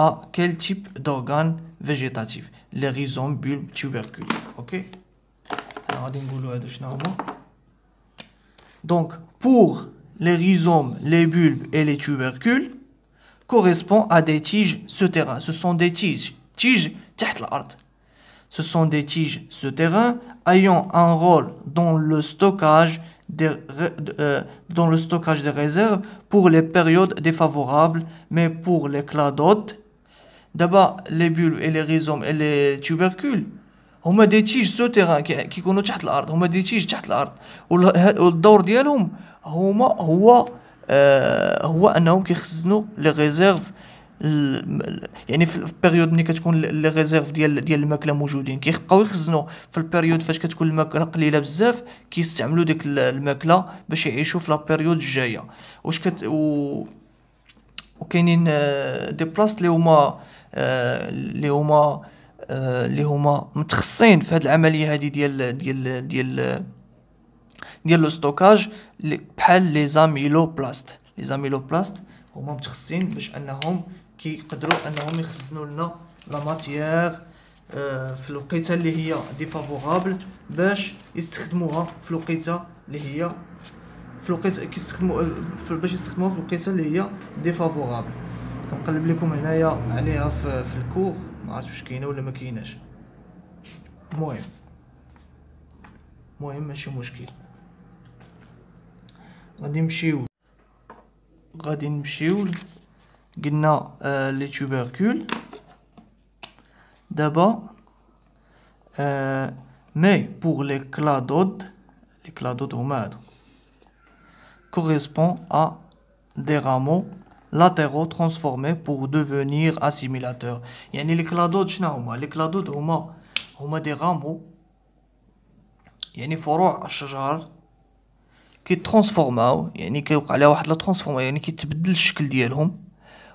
à quel type d'organe végétatif? Les rhizomes, bulbes, tubercules. Ok? Donc, pour les rhizomes, les bulbes et les tubercules, correspondent à des tiges souterraines. Ce sont des tiges. Tiges, ce sont des tiges souterraines ayant un rôle dans le stockage des réserves pour les périodes défavorables. Mais pour les cladodes, d'abord les bulbes et les rhizomes et les tubercules هما دي تيج سوتيران كيكونوا تحت الارض. هما دي تيج تحت الارض، والدور ديالهم هو انهم كيخزنوا لي ريزيرف. يعني في البيريود ملي كتكون لي ريزيرف ديال الماكله موجودين، كيبقاو يخزنوا في البيريود فاش كتكون الماكله قليله بزاف، كيستعملوا ديك الماكله باش يعيشوا في لا بيريود الجايه. واش وكاينين دي بلاص اللي هما متخصصين في هذه العمليه هذه ديال لو ستوكاج، بحال لي زاميلوبلاست. لي زاميلوبلاست هما متخصصين باش انهم كيقدروا انهم يخزنوا لنا لا ماتيير في الوقيته اللي هي ديفافورابل، باش يستخدموها في الوقيته اللي هي باش يستخدموها في الوقيته اللي هي ديفافورابل. كنقلب لكم هنايا عليها في الكور، ما عرفتش واش كاينه ولا ما كايناش. المهم المهم ماشي مشكل. غادي نمشيو قلنا لي توبركول. دابا مي بور لي كلادود، لي كلادود هما هادو correspond à des rameaux latéraux transformés pour devenir assimilateurs. يعني لي كلادود شنو هما؟ لي كلادود هما دي رامو، يعني فروع الشجر كيترانسفورماو، يعني كيوقع عليها واحد لا ترانسفورما، يعني كيتبدل الشكل ديالهم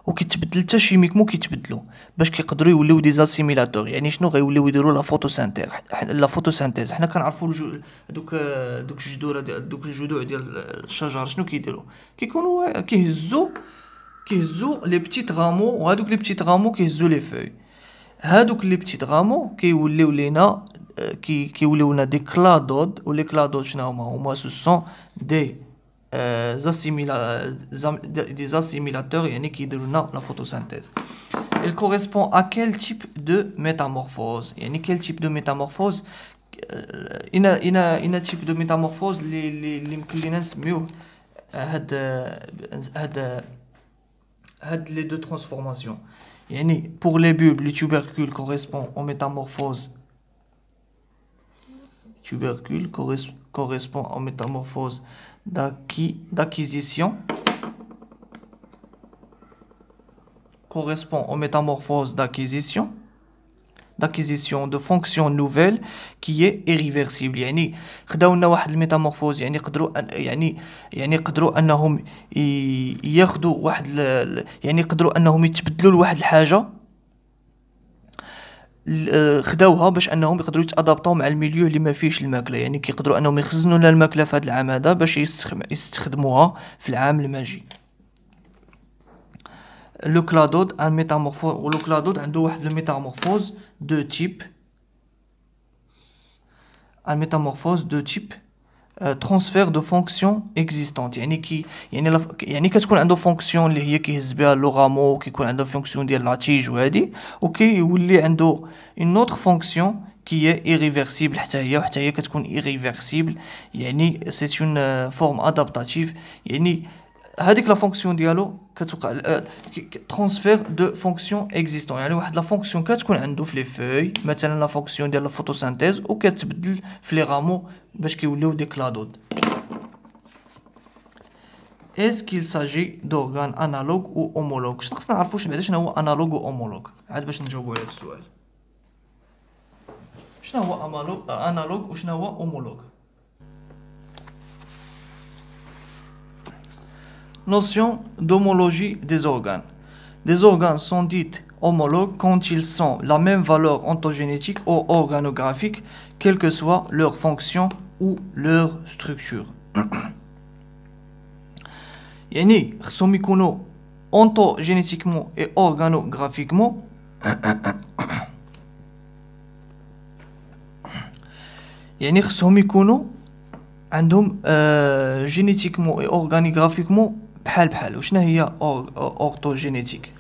وكيتبدل حتى شيميكمون كيتبدلوا باش كيقدروا يوليو دي اسيميلاتور. يعني شنو غيوليو يديروا لا فوتوسانتيز. حنا كنعرفوا دوك الجذور، دوك الجذوع ديال الشجر شنو كيديروا؟ كيكونوا كيهزوا لي بتيت غامو، وهادوك لي بتيت غامو كيهزوا لي فوي. هادوك لي بتيت غامو كيوليو لينا كيوليو لنا دي كلادود. ولي كلادود شنو هما سو سون دي des assimilateurs يعني كيديروا لنا لا فوتوسانتيز. Il correspond à quel type de métamorphose؟ يعني quel type de métamorphose؟ إنا type de métamorphose اللي يمكن لينا نسميوه هاد les deux transformations. يعني pour les bulbes les tubercules correspond aux métamorphoses. Tubercule correspond aux métamorphoses d'acquisition, correspond aux métamorphoses d'acquisition de fonctions nouvelles qui est irréversible. يعني خداو لنا واحد الميتامورفوز، يعني قدروا انهم ياخذوا واحد يعني قدروا انهم يتبدلوا لواحد الحاجه، خداوها باش انهم يقدروا يتادابطوا مع الميليو اللي ما فيهش الماكله. يعني كيقدروا انهم يخزنوا لنا الماكله في هذا العام هذا باش يستخدموها في العام الماجي. لو كلادود ان ميتامورفوز، ولو كلادود عنده واحد لو ميتامورفوز دو تيب، ان ميتامورفوز دو تيب ترانسفير دو فونكسيون اكزيستونت. يعني كتكون عنده فونكسيون اللي هي كيهز بها لو غامو، كيكون عنده فونكسيون ديال لاتيج وهادي، وكيولي عنده اون اوتر فونكسيون كي هي ايريفيرسيبل حتى هي كتكون ايريفيرسيبل. يعني سي اون فورم ادابتاتيف. يعني هذيك لا فونكسيون ديالو كتوقع ترانسفير دو فونكسيون اكزيستون. يعني واحد لا فونكسيون كتكون عنده في لي فوي، مثلا لا فونكسيون ديال لا فوتوسانتيز، وكتبدل في لي غامو باش كيوليو دي كلادود. Est-ce qu'il s'agit d'organes analogues ou homologues؟ خصنا نعرفوا بعدا شنو هو انالوج و homologue عاد باش نجاوبوا على هذا السؤال. شنو هو انالوج وشنو هو homologue؟ Notion d'homologie des organes. Des organes sont dits homologues quand ils sont la même valeur ontogénétique ou organographique, quelle que soit leur fonction ou leur structure. يعني خصهم يكونوا ontogénétiquement et organographiquement يعني خصهم يكونوا عندهم génétiquement et organographiquement بحال. وشنا هي orthogénétique؟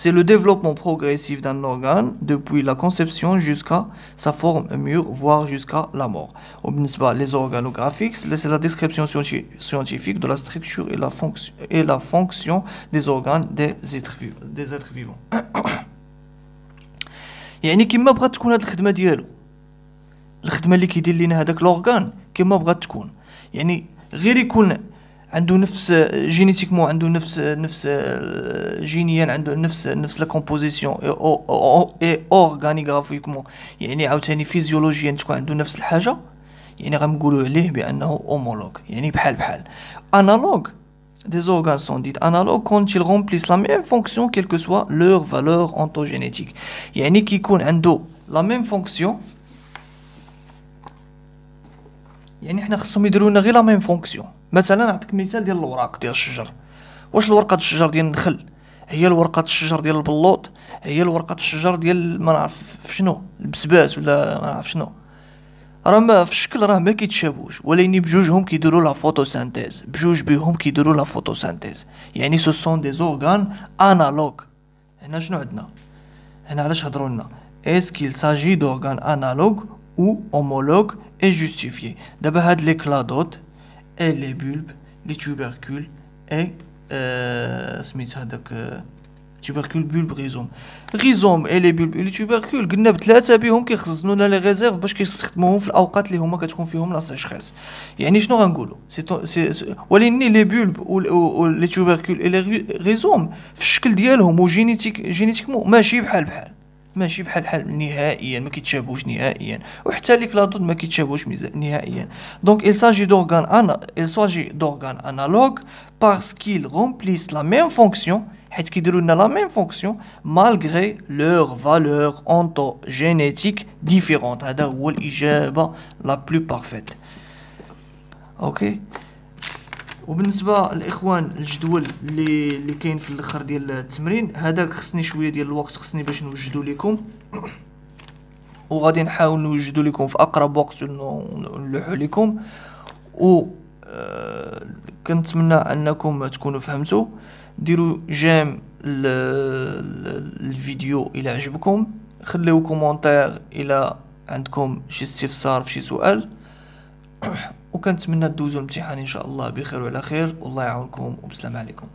C'est le développement progressif d'un organe depuis la conception jusqu'à sa forme mûre, voire jusqu'à la mort. وبالنسبة les organographiques, c'est la description scientifique de la structure et la fonction des organes des êtres vivants. يعني كما بغات تكون هاد الخدمة ديالو، الخدمة اللي كيدير لينا هذاك لورغان كما بغات تكون، يعني غير يكون عنده نفس جينيتيكمون، عنده نفس جينيا، عنده نفس لا كومبوزيسيون اي اورغانيغرافيكمون، يعني عاوتاني فيزيولوجيا تكون عنده نفس الحاجه، يعني غنقولوا عليه بانه اومولوج، يعني بحال. انالوج des organes sont dits analogues quand ils remplissent la même fonction quelle que soit leur valeur ontogénétique. يعني كيكون عنده la même fonction، يعني حنا خصهم يديروا لنا غير لا ميم فونكسيون. مثلا نعطيك مثال ديال الوراق ديال الشجر. واش الورقه الشجر ديال النخل هي الورقه الشجر ديال البلوط، هي الورقه الشجر ديال ما نعرف شنو البسباس ولا ما نعرف شنو؟ راه ما في الشكل راه ما كيتشابهوش، ولكن بجوجهم كيديروا لا فوتوسانتيز، بجوج بهم كيديروا لا فوتوسانتيز. يعني سو سون دي زورغان انالوج. هنا شنو عندنا هنا؟ علاش هضروا لنا est-ce qu'il s'agit d'organes analogues ou homologues est justifié. D'abord هاد les cladodes et les bulbes, les tubercules et سميت هذاك tubercule bulbe rhizome. rhizome et les bulbes et les tubercules قلنا بثلاثه بهم كيخزنوا لنا لي ريزيرف باش كيستخدموهم في الاوقات اللي هما كتكون فيهم لا سيشخيس. يعني شنو غنقولوا ولكن لي بولب و لي tubercules et les rhizomes في الشكل ديالهم وجينيتيكمون ماشي بحال ماشي بحال نهائيا، ما كيتشابهوش نهائيا، وحتى لي كلادود ما كيتشابهوش نهائيا. دونك il s'agit d'organes analogues parce qu'ils remplissent la même fonction، حيت كيديروا لنا la même fonction malgré leur valeur ontogénétique différente. هذا هو الإجابة la plus parfaite. اوكي. وبالنسبه للاخوان الجدول اللي كاين في الاخر ديال التمرين هذاك خصني شويه ديال الوقت خصني باش نوجدو لكم، وغادي نحاول نوجدو لكم في اقرب وقت ونلوحو لكم. و كنتمنى انكم تكونوا فهمتوا. ديروا جيم الفيديو الى عجبكم، خليو كومونتير الى عندكم شي استفسار في شي سؤال، وكنتمنى تدوزوا الامتحان ان شاء الله بخير وعلى خير، والله يعاونكم وبسلام عليكم.